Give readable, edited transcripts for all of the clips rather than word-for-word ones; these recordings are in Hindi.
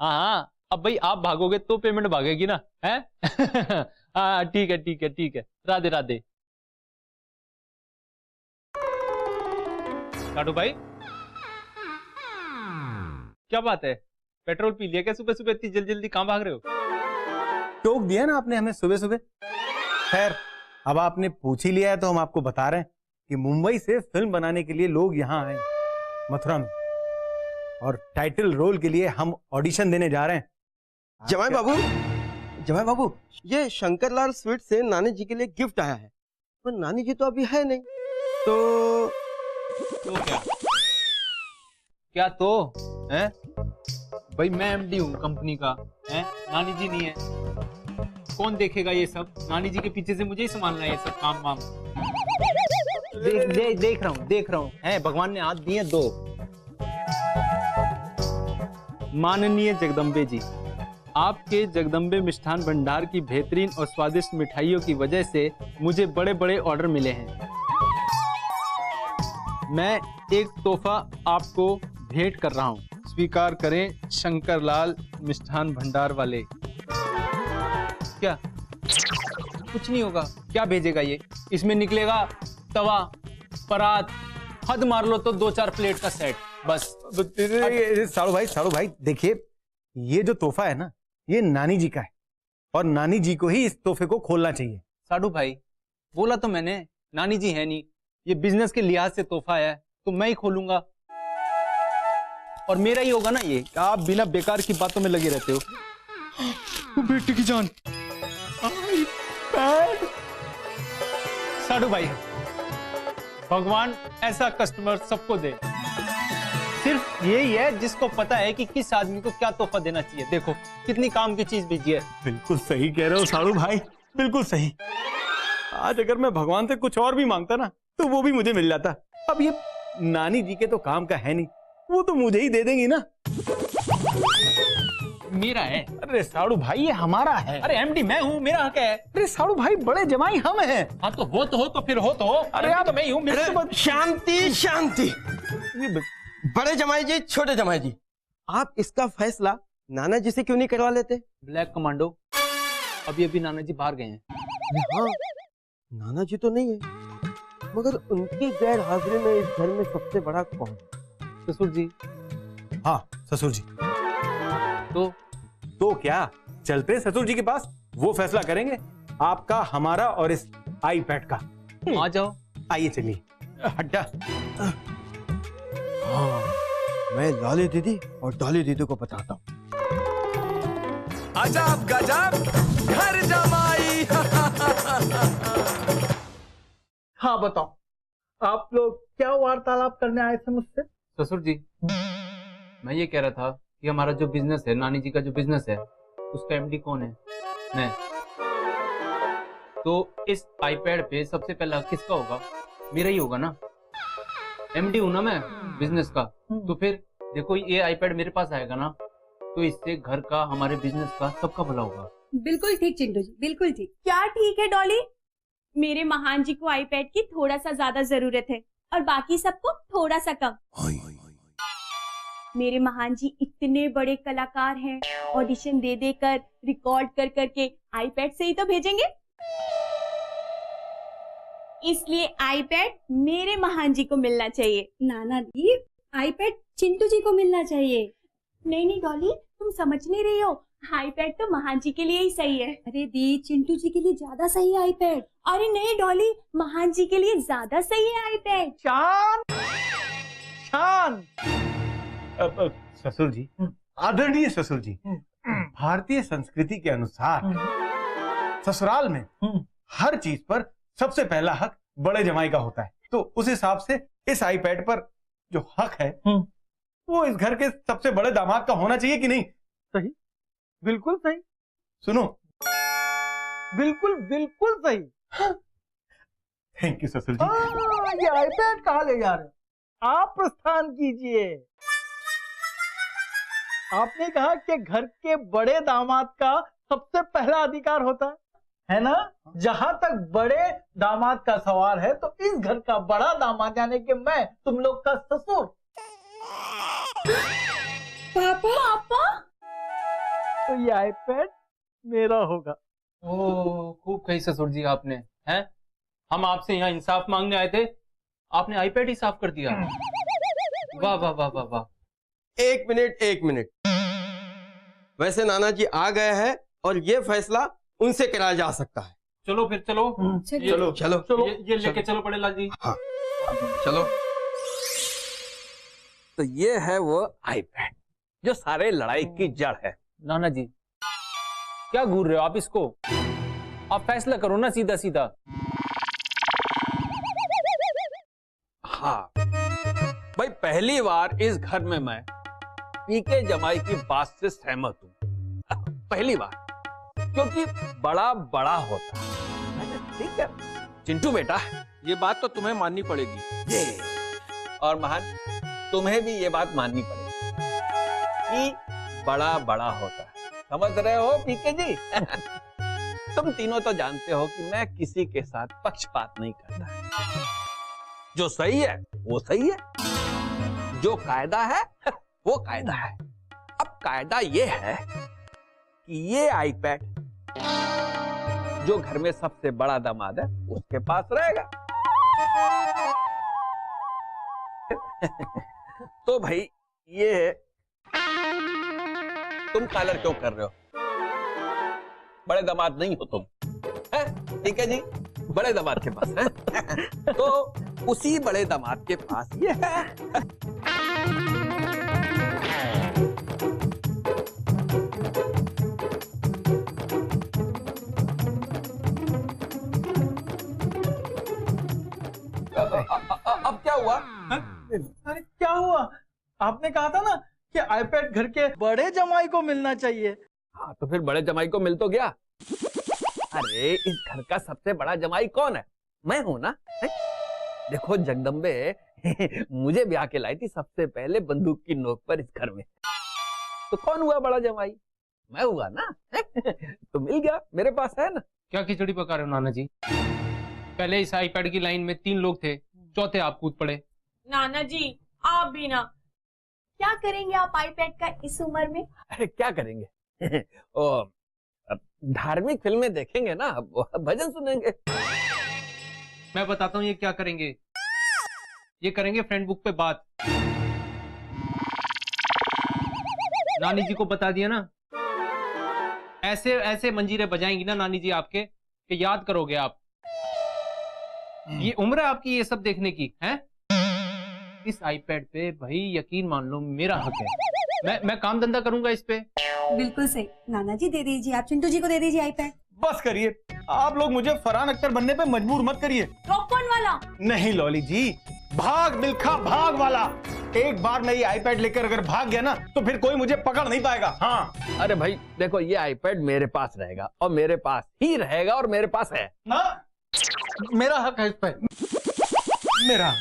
हाँ हाँ, अब भाई आप भागोगे तो पेमेंट भागेगी ना, है? हाँ ठीक है ठीक है ठीक है, राधे राधे। काटू भाई, क्या बात है, पेट्रोल पी लिया क्या सुबह सुबह? इतनी जल्दी जल्दी कहाँ भाग रहे हो? टोक दिया ना आपने हमें सुबह सुबह। खैर, अब आपने पूछ ही लिया है तो हम आपको बता रहे हैं कि मुंबई से फिल्म बनाने के लिए लोग यहाँ आए मथुरा में, और टाइटल रोल के लिए हम ऑडिशन देने जा रहे हैं। जमाई बाबू, ये शंकरलाल स्वीट से नानी जी के लिए गिफ्ट आया है, पर नानी जी तो अभी है नहीं, तो क्या क्या तो है भाई, मैं एमडी हूँ कंपनी का, है? नानी जी नहीं है, कौन देखेगा ये सब? नानी जी के पीछे से मुझे ही संभालना है ये सब काम वाम। देख रहा हूँ है, भगवान ने हाथ दिए दो। माननीय जगदम्बे जी, आपके जगदम्बे मिष्ठान भंडार की बेहतरीन और स्वादिष्ट मिठाइयों की वजह से मुझे बड़े बड़े ऑर्डर मिले हैं। मैं एक तोहफा आपको भेंट कर रहा हूँ, स्वीकार करें शंकरलाल मिष्ठान भंडार वाले। क्या कुछ नहीं होगा? क्या भेजेगा ये? इसमें निकलेगा तवा, परात, हद मार लो तो 2-4 प्लेट का सेट, बस। साड़ू भाई देखिए, ये जो तोहफा है ना, ये नानी जी का है, और नानी जी को ही इस तोहफे को खोलना चाहिए। साडू भाई, बोला तो मैंने, नानी जी है नहीं, ये बिजनेस के लिहाज से तोहफा है तो मैं ही खोलूंगा, और मेरा ही होगा ना ये। आप बिना बेकार की बातों में लगे रहते हो। बेटी की जान, साडू भाई, भगवान ऐसा कस्टमर सबको दे, सिर्फ यही है जिसको पता है कि किस आदमी को क्या तोहफा देना चाहिए। देखो कितनी काम की चीज भेजी है। बिल्कुल सही कह रहे हो साड़ू भाई, बिल्कुल सही। आज अगर मैं भगवान से कुछ और भी मांगता ना, तो वो भी मुझे मिल जाता। अब ये नानी जी के तो काम का है नहीं, वो तो मुझे ही दे देंगी ना। मेरा है। अरे साड़ू भाई, ये हमारा है। अरे एमडी मैं हूँ, मेरा हक है। अरे साड़ू भाई, बड़े जमाई हम हैं। हाँ तो हो तो फिर हो तो। अरे आप, तो मैं ही हूँ। शांति शांति। बड़े जमाई जी, छोटे जमाई जी, आप इसका फैसला नाना जी से क्यों नहीं करवा लेते? ब्लैक कमांडो, अभी अभी नाना जी बाहर गए हैं। हाँ, नाना जी तो नहीं है, मगर उनकी गैर हाजिरी में इस घर में सबसे बड़ा कौन? ससुर जी। हाँ ससुर जी। तो क्या, चलते ससुर जी के पास, वो फैसला करेंगे आपका, हमारा और इस आईपैड का। आ जाओ। आइए चलिए। हड्डा। हाँ, मैं लाली दीदी और डॉली दीदी को बताता हूँ। अजब गजब घर जमाई। हाँ बताओ, आप लोग क्या वार्तालाप करने आए थे मुझसे? ससुर जी, मैं ये कह रहा था कि हमारा जो बिजनेस है, नानी जी का जो बिजनेस है, उसका एमडी कौन है? मैं। तो इस आईपैड पे सबसे पहला किसका होगा? मेरा ही होगा ना, एमडी हूं ना मैं बिजनेस का। तो फिर देखो, ये आईपैड मेरे पास आएगा ना, तो इससे घर का, हमारे बिजनेस का, सबका भला होगा। बिल्कुल ठीक चिंटू जी, बिल्कुल ठीक। क्या ठीक है डॉली? मेरे महान जी को आईपैड की थोड़ा सा ज्यादा जरूरत है और बाकी सबको थोड़ा सा कम। मेरे महान जी इतने बड़े कलाकार हैं, ऑडिशन दे देकर, रिकॉर्ड कर करके आईपैड से ही तो भेजेंगे। इसलिए आईपैड मेरे महान जी को मिलना चाहिए। नाना दी, आईपैड चिंटू जी को मिलना चाहिए। नहीं नहीं डॉली, तुम समझ नहीं रही हो, आईपैड तो महान जी के लिए ही सही है। अरे दी, चिंटू जी के लिए ज्यादा सही है आईपैड। अरे नहीं डॉली, महान जी के लिए ज्यादा सही है आईपैड। शान शान। ससुर जी, आदरणीय ससुर जी, भारतीय संस्कृति के अनुसार ससुराल में हर चीज पर सबसे पहला हक बड़े जमाई का होता है। तो उस हिसाब से इस आईपैड पर जो हक है, वो इस घर के सबसे बड़े दामाद का होना चाहिए कि नहीं? सही, बिल्कुल सही। सुनो, बिल्कुल बिल्कुल सही। थैंक यू ससुर जी। ये आईपैड कहाँ ले जा रहे हो? आप प्रस्थान कीजिए। आपने कहा कि घर के बड़े दामाद का सबसे पहला अधिकार होता है ना? जहां तक बड़े दामाद का सवाल है, तो इस घर का बड़ा दामाद यानी कि मैं, तुम लोग का ससुर। पापा, पापा, तो ये आईपैड मेरा होगा। ओ खूब कही ससुर जी आपने, हैं? हम आपसे यहाँ इंसाफ मांगने आए थे, आपने आईपैड ही साफ कर दिया। वाह वाह वाह वाह वाह। एक मिनट। वैसे नाना जी आ गए हैं और ये फैसला उनसे कराया जा सकता है। चलो फिर चलो। चलो ये लेके चलो बड़े लाल जी। हाँ चलो। तो ये है वो आईपैड जो सारे लड़ाई की जड़ है। नाना जी क्या घूर रहे हो आप इसको? आप फैसला करो ना सीधा सीधा। हाँ भाई, पहली बार इस घर में मैं पीके जमाई की बात से सहमत हूं। पहली बार, क्योंकि बड़ा बड़ा होता है। ठीक है चिंटू बेटा, ये बात तो तुम्हें माननी पड़ेगी। ये और महान, तुम्हें भी ये बात माननी पड़ेगी कि बड़ा बड़ा होता है। समझ रहे हो पीके जी? तुम तीनों तो जानते हो कि मैं किसी के साथ पक्षपात नहीं करता। जो सही है वो सही है, जो कायदा है वो कायदा है। अब कायदा ये है कि ये आईपैड जो घर में सबसे बड़ा दामाद है उसके पास रहेगा। तो भाई ये तुम कॉलर क्यों कर रहे हो? बड़े दामाद नहीं हो तुम, है? ठीक है जी, बड़े दामाद के पास है। तो उसी बड़े दामाद के पास ये है। अब क्या हुआ? अरे क्या हुआ? आपने कहा था ना कि आईपैड घर के बड़े जमाई को मिलना चाहिए। हाँ तो फिर बड़े जमाई को मिल तो गया। अरे इस घर का सबसे बड़ा जमाई कौन है? मैं हूं ना। है? देखो जगदम्बे मुझे ब्याह के लाई थी सबसे पहले बंदूक की नोक पर इस घर में। तो कौन हुआ बड़ा जमाई? मैं हुआ ना। तो मिल गया, मेरे पास है ना। क्या खिचड़ी पका रहे हो नाना जी? पहले इस आईपैड की लाइन में 3 लोग थे, चौथे आप कूद पड़े। नाना जी आप भी ना। क्या करेंगे आप आईपैड का इस उम्र में? अरे क्या करेंगे? ओ, धार्मिक फिल्में देखेंगे ना, भजन सुनेंगे। मैं बताता हूँ ये क्या करेंगे। ये करेंगे फ्रेंड बुक पे बात। नानी जी को बता दिया ना, ऐसे ऐसे मंजीरे बजाएंगी ना नानी जी आपके कि याद करोगे आप। ये उम्र है आपकी ये सब देखने की है। इस आईपैड पे भाई यकीन मान लो मेरा हक है। मैं काम धंधा करूंगा इस पे। बिल्कुल सही। नाना जी दे दीजिए, आप चिंटू जी को दे दीजिए आईपैड। बस करिए, आप लोग मुझे फरहान अख्तर बनने पे मजबूर मत करिए। पॉपकॉर्न वाला नहीं लॉली जी, भाग मिल्खा भाग वाला। एक बार मैं ये आईपैड लेकर अगर भाग गया ना तो फिर कोई मुझे पकड़ नहीं पाएगा। हाँ अरे भाई देखो, ये आईपैड मेरे पास रहेगा और मेरे पास ही रहेगा और मेरे पास है ना, मेरा हक है इस पे। मेरा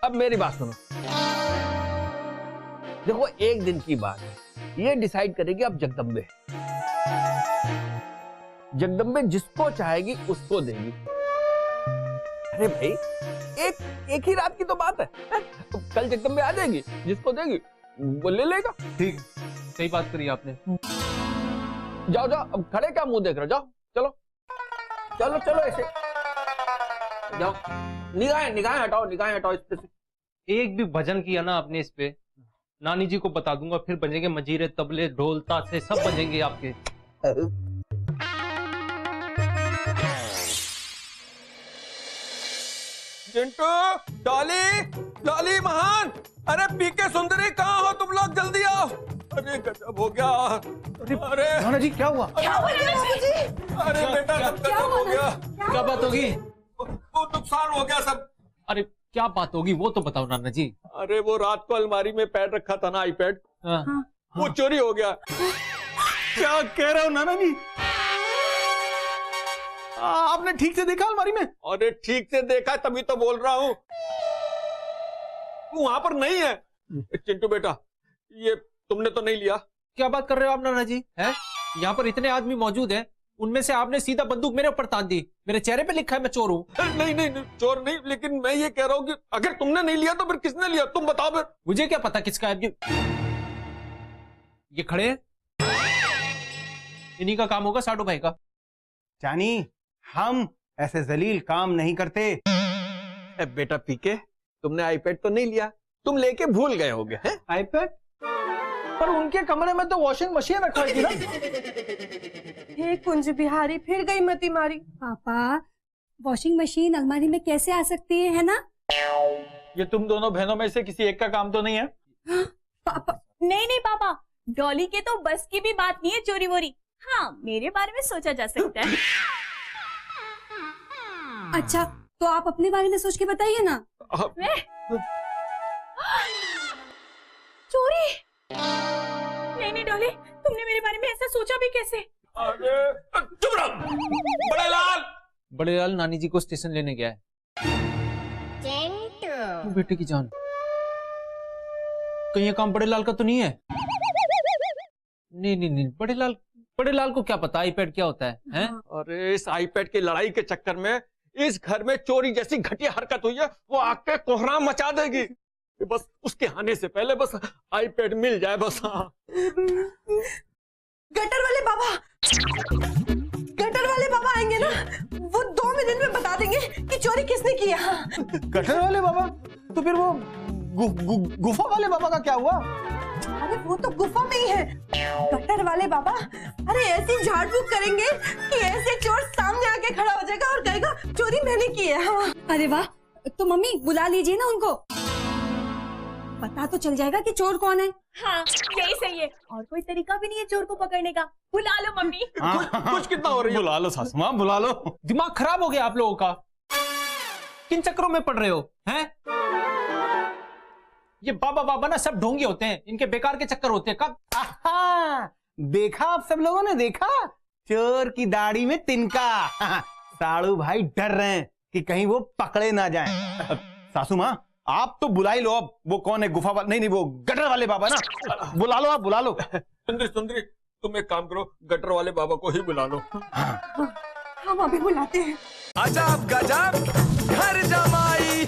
अब मेरी बात सुनो। देखो एक दिन की बात है, ये डिसाइड करेगी अब जगदम्बे। जगदम्बे जिसको चाहेगी उसको देगी। अरे भाई एक ही रात की तो बात है। कल जगदम्बे आ जाएगी, जिसको देगी वो ले लेगा। ठीक, सही बात करी आपने। जाओ जाओ, अब खड़े क्या मुंह देख रहे हो? जाओ चलो चलो चलो, ऐसे जाओ। निगाहें हटाओ इस पे से। एक भी भजन किया ना आपने इस पे, नानी जी को बता दूंगा, फिर बजेंगे मंजीरे, तबले, ढोल, ताशे सब बजेंगे आपके। चिंटू, डॉली महान, अरे पीके सुंदरी कहाँ हो तुम लोग? जल्दी आओ। अरे गजब हो गया। अरे नाना जी क्या हुआ? अरे बेटा गजब हो गया। क्या बात होगी? वो नुकसान हो गया सब। अरे क्या बात होगी वो तो बताओ नाना जी। अरे वो रात को अलमारी में पैड रखा था ना आईपैड, हाँ। वो चोरी हो गया। क्या कह रहे हो नाना जी? आपने ठीक से देखा अलमारी में? अरे ठीक से देखा तभी तो बोल रहा हूँ। वहां पर नहीं है। चिंटू बेटा, ये तुमने तो नहीं लिया? क्या बात कर रहे हो आप नाना जी? हैं? यहाँ पर इतने आदमी मौजूद हैं, उनमें से आपने सीधा बंदूक मेरे ऊपर तान दी। मेरे चेहरे पे लिखा है मैं चोर हूँ। नहीं चोर नहीं, लेकिन मैं ये कह रहा हूँ कि अगर तुमने नहीं लिया तो फिर किसने लिया? तुम बताओ फिर। मुझे क्या पता किसका है? ये खड़े हैं, इन्हीं का काम होगा साडू भाई का। जानी, हम ऐसे जलील काम नहीं करते। बेटा पीके, तुमने आईपैड तो नहीं लिया, तुम लेके भूल गए होगे हैं? आईपैड? पर उनके कमरे में तो वॉशिंग मशीन रखवाई थी ना। हे कुंज बिहारी, फिर गई मती मारी। पापा, वॉशिंग मशीन अलमारी में कैसे आ सकती है ना? ये तुम दोनों बहनों में से किसी एक का काम तो नहीं है? पापा, नहीं नहीं पापा, डॉली के तो बस की भी बात नहीं है चोरी वोरी। हाँ, मेरे बारे में सोचा जा सकता है। अच्छा तो आप अपने बारे में सोच के बताइए ना। मैं? चोरी? नहीं नहीं डॉली, तुमने मेरे बारे में ऐसा सोचा भी कैसे? अरे चुप रहो, बड़े लाल। बड़े लाल नानी जी को स्टेशन लेने गया है। वो बेटे की जान, कहीं ये काम बड़े लाल का तो नहीं है? नहीं नहीं नहीं, बड़े लाल को क्या पता आईपैड क्या होता है, हैं? अरे इस आईपैड की लड़ाई के चक्कर में इस घर में चोरी जैसी घटिया हरकत हुई है, वो आके कोहराम मचा देगी। बस उसके आने से पहले बस आईपैड मिल जाए बस। हाँ। गटर वाले बाबा आएंगे ना, वो 2 मिनट में बता देंगे कि चोरी किसने किया। गटर वाले बाबा? तो फिर वो गुफा वाले बाबा का क्या हुआ? अरे वो तो गुफा में ही है। गटर वाले बाबा अरे ऐसी झाड़ फूक करेंगे कि ऐसे चोर सामने आके खड़ा हो जाएगा और कहेगा चोरी मैंने की है। हाँ। अरे वाह, तो मम्मी बुला लीजिए ना उनको, पता तो चल जाएगा कि चोर कौन है। हाँ, यही सही है। और कोई तरीका भी नहीं है चोर को पकड़ने का। बुला लो मम्मी। कुछ कितना हो रही है? बुला लो सासू माँ, बुला लो। दिमाग खराब हो गया आप लोगों का, किन चक्करों में पड़ रहे हो, हैं? ये बाबा बाबा ना सब ढोंगी होते हैं, इनके बेकार के चक्कर होते हैं। कब देखा आप सब लोगों ने देखा, चोर की दाढ़ी में तिनका। साड़ू भाई डर रहे हैं कि कहीं वो पकड़े ना जाएं। सासू माँ आप तो बुला ही लो। अब वो कौन है? गुफा वाला? नहीं, वो गटर वाले बाबा ना। बुला लो, आप बुला लो। सुंदरी तुम एक काम करो, गटर वाले बाबा को ही बुला लो। हम अभी बुलाते हैं। अजब गजब घर जमाई।